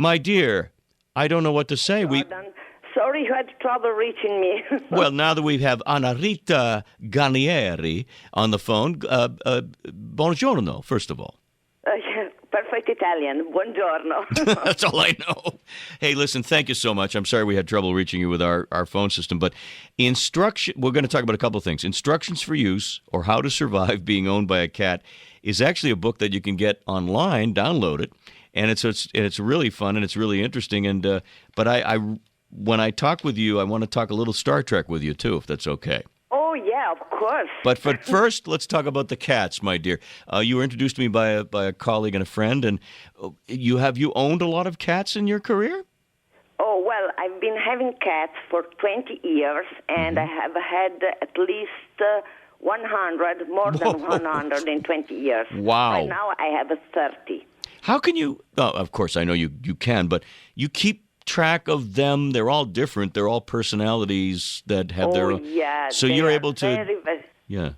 My dear, I don't know what to say. Jordan, sorry you had trouble reaching me. Well, now that we have Annarita Guarnieri on the phone, buongiorno, first of all. Yeah, perfect Italian. Buongiorno. That's all I know. Hey, listen, thank you so much. I'm sorry we had trouble reaching you with our phone system, but we're going to talk about a couple of things. Instructions for Use, or How to Survive Being Owned by a Cat, is actually a book that you can get online, download it, and it's really fun and it's really interesting. And but I when I talk with you, I want to talk a little Star Trek with you too, if that's okay. Oh, yeah, of course. But first, let's talk about the cats, my dear. You were introduced to me by a colleague and a friend, and have you owned a lot of cats in your career? Oh, well, I've been having cats for 20 years, and I have had at least 100, more than 100 in 20 years. Wow. Right now I have 30. How can you, of course, I know you can, but you keep track of them. They're all different. They're all personalities that have their own. Yeah. So you're able to. Yeah.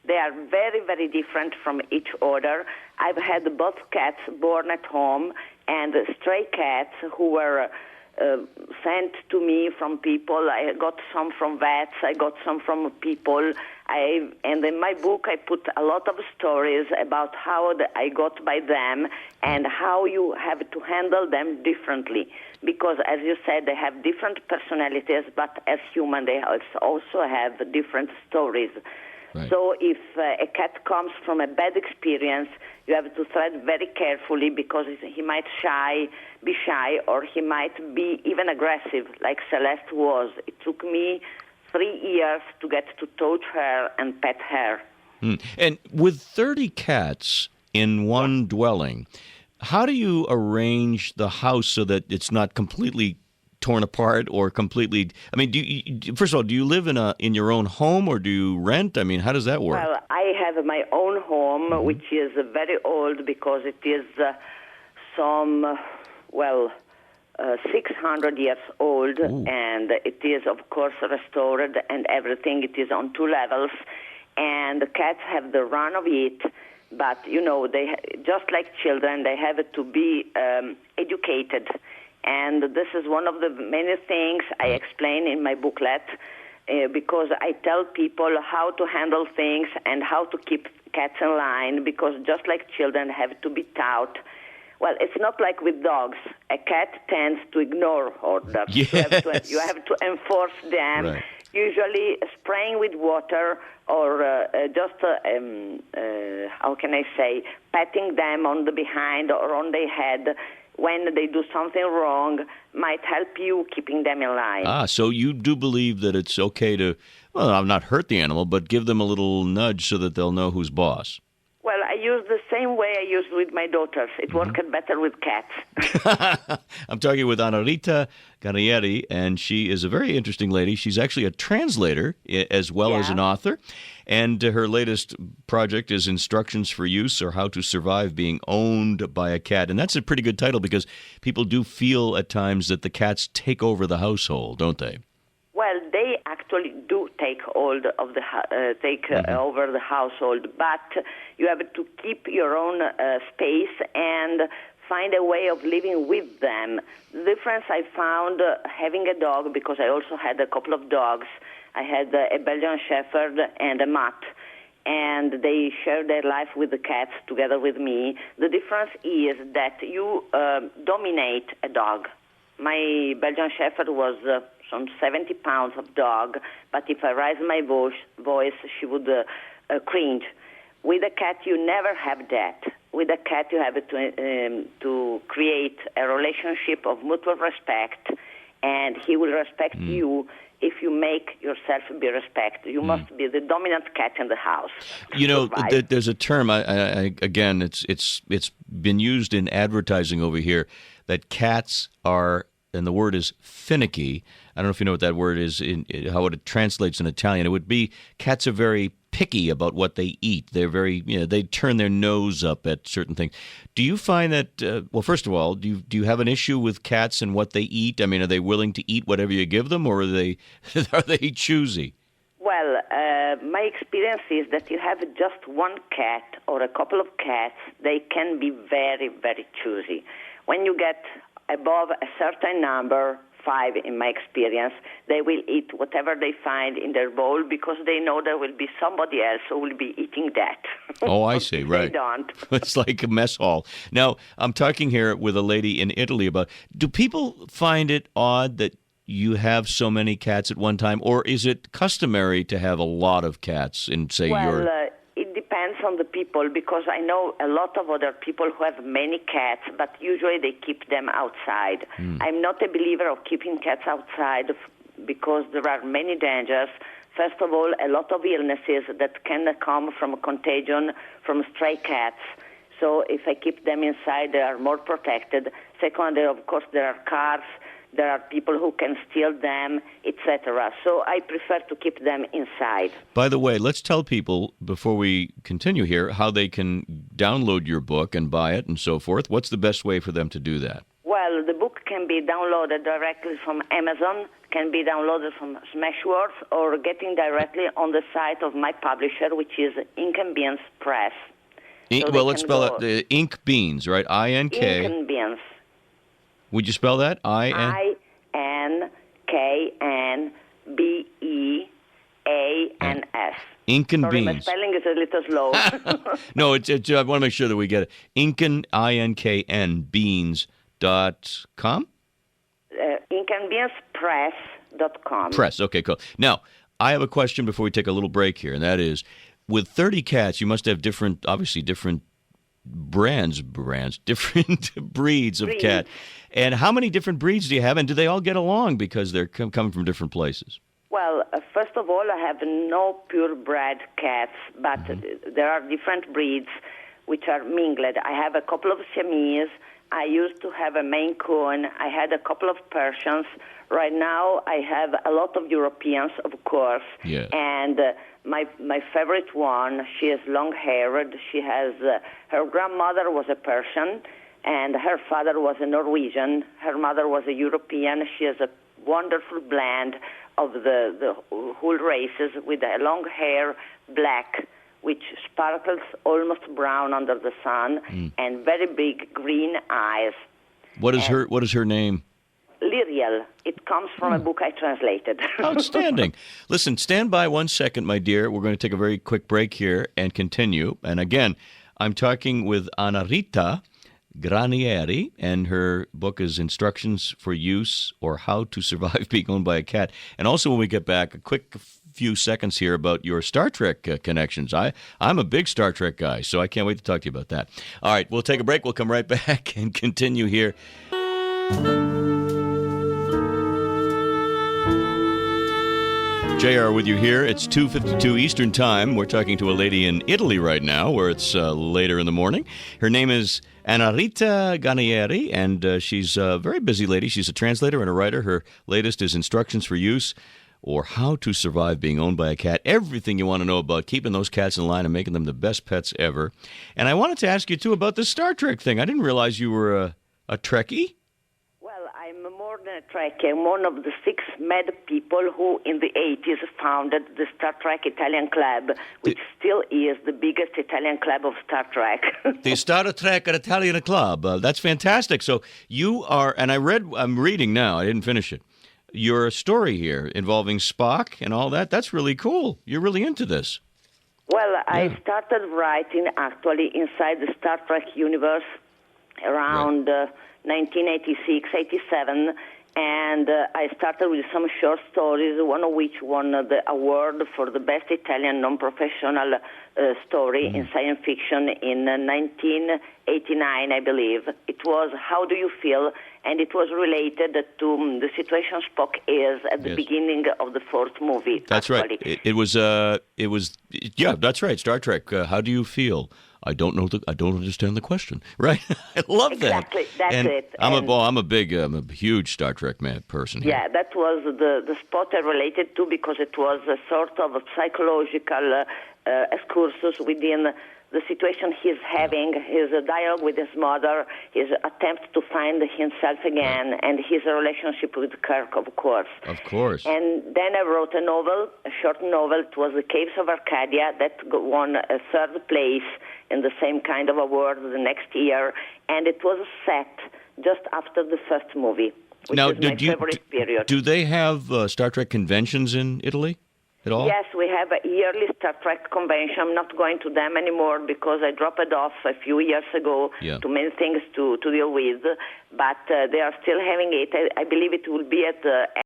They are very, very different from each other. I've had both cats born at home and stray cats who were sent to me from people. I got some from vets. I got some from people. And in my book, I put a lot of stories about how I got by them and how you have to handle them differently. Because, as you said, they have different personalities, but as human, they also have different stories. Right. So if a cat comes from a bad experience, you have to tread very carefully because he might be shy, or he might be even aggressive, like Celeste was. It took me 3 years to get to touch her and pet her. And with 30 cats in one dwelling, how do you arrange the house so that it's not completely torn apart or completely? I mean, first of all, do you live in your own home or do you rent? I mean, how does that work? Well, I have my own home, which is very old because it is 600 years old. Ooh. And it is, of course, restored and everything. It is on 2 levels, and the cats have the run of it. But, they just like children, they have to be educated. And this is one of the many things I explain in my booklet, because I tell people how to handle things and how to keep cats in line, because just like children have to be taught. Well, it's not like with dogs. A cat tends to ignore orders. Yes. You have to enforce them, right. Usually spraying with water or just, how can I say, patting them on the behind or on their head when they do something wrong might help you keeping them in line. So you do believe that it's okay to, well, not hurt the animal, but give them a little nudge so that they'll know who's boss. Well, I use the same way I used with my daughters. It worked better with cats. I'm talking with Annarita Guarnieri, and she is a very interesting lady. She's actually a translator as well as an author. And her latest project is Instructions for Use, or How to Survive Being Owned by a Cat. And that's a pretty good title because people do feel at times that the cats take over the household, don't they? Well, they actually do take hold of over the household, but you have to keep your own space and find a way of living with them. The difference I found having a dog, because I also had a couple of dogs. I had a Belgian Shepherd and a Mutt, and they shared their life with the cats together with me. The difference is that you dominate a dog. My Belgian Shepherd was some 70 pounds of dog, but if I raise my voice, she would cringe. With a cat, you never have that. With a cat, you have to create a relationship of mutual respect, and he will respect you if you make yourself be respected. You must be the dominant cat in the house. There's a term. Again, it's been used in advertising over here that cats are, and the word is finicky. I don't know if you know what that word is, how it translates in Italian. It would be cats are very picky about what they eat. They're very, they turn their nose up at certain things. Do you find that, well, first of all, do you have an issue with cats and what they eat? I mean, are they willing to eat whatever you give them, or are they choosy? Well, my experience is that you have just one cat or a couple of cats, they can be very, very choosy. When you get above a certain number, 5 in my experience, they will eat whatever they find in their bowl because they know there will be somebody else who will be eating that. Oh, I see, right. They don't. It's like a mess hall. Now, I'm talking here with a lady in Italy about, do people find it odd that you have so many cats at one time, or is it customary to have a lot of cats in, say, your... It depends on the people, because I know a lot of other people who have many cats, but usually they keep them outside. I'm not a believer of keeping cats outside because there are many dangers. First of all, a lot of illnesses that can come from a contagion from stray cats. So if I keep them inside, they are more protected. Secondly, of course, there are cars. There are people who can steal them, etc. So I prefer to keep them inside. By the way, let's tell people, before we continue here, how they can download your book and buy it and so forth. What's the best way for them to do that? Well, the book can be downloaded directly from Amazon, can be downloaded from Smashwords, or getting directly on the site of my publisher, which is Inknbeans Press. Well, let's spell it Inknbeans, right? I-N-K. Inknbeans. Would you spell that? I-N-K-N-B-E-A-N-S. Inknbeans. Sorry, my spelling is a little slow. No, I want to make sure that we get it. Inkn, I-N-K-N, beans.com? Inknbeanspress.com. Press, okay, cool. Now, I have a question before we take a little break here, and that is, with 30 cats, you must have different different breeds of cat. And how many different breeds do you have, and do they all get along because they're coming from different places? Well, first of all, I have no purebred cats, but there are different breeds which are mingled. I have a couple of Siamese. I used to have a Maine Coon. I had a couple of Persians. Right now, I have a lot of Europeans, of course. Yeah. And my favorite one, she is long-haired. She has her grandmother was a Persian, and her father was a Norwegian. Her mother was a European. She has a wonderful blend of the whole races with a long hair, black, which sparkles almost brown under the sun, and very big green eyes. What is her name? Lyriel. It comes from a book I translated. Outstanding. Listen, stand by 1 second, my dear. We're going to take a very quick break here and continue. And again, I'm talking with Annarita Guarnieri, and her book is Instructions for Use or How to Survive Being Owned by a Cat. And also when we get back, a quick few seconds here about your Star Trek connections. I'm a big Star Trek guy, so I can't wait to talk to you about that. All right, we'll take a break. We'll come right back and continue here. JR with you here. It's 2:52 Eastern Time. We're talking to a lady in Italy right now, where it's later in the morning. Her name is Annarita Guarnieri, and she's a very busy lady. She's a translator and a writer. Her latest is Instructions for Use or How to Survive Being Owned by a Cat. Everything you want to know about keeping those cats in line and making them the best pets ever. And I wanted to ask you, too, about the Star Trek thing. I didn't realize you were a Trekkie. I'm more than a Trekkie. I'm one of the 6 mad people who, in the 80s, founded the Star Trek Italian Club, which still is the biggest Italian club of Star Trek. The Star Trek Italian Club. That's fantastic. So you are, and I'm reading now, I didn't finish it, your story here involving Spock and all that. That's really cool. You're really into this. Well, I started writing, actually, inside the Star Trek universe around... 1986, 87, and I started with some short stories, one of which won the award for the best Italian non-professional story in science fiction in 1989, I believe. It was How Do You Feel? And it was related to the situation Spock is at the beginning of the 4th movie. That's actually. Right. It was, yeah, that's right. Star Trek. How do you feel? I don't know. I don't understand the question. Right? I love that. Exactly. That's it. I'm a huge Star Trek person here. Yeah, that was the spot I related to because it was a sort of a psychological excursus within the situation he's having, his dialogue with his mother, his attempt to find himself again, and his relationship with Kirk, of course. Of course. And then I wrote a novel, a short novel. It was The Caves of Arcadia that won a 3rd place in the same kind of award the next year, and it was set just after the first movie, which Now, is my favorite period. Do they have Star Trek conventions in Italy at all? Yes, we have a yearly Star Trek convention. I'm not going to them anymore because I dropped it off a few years ago. Too many things to deal with. But they are still having it. I believe it will be at the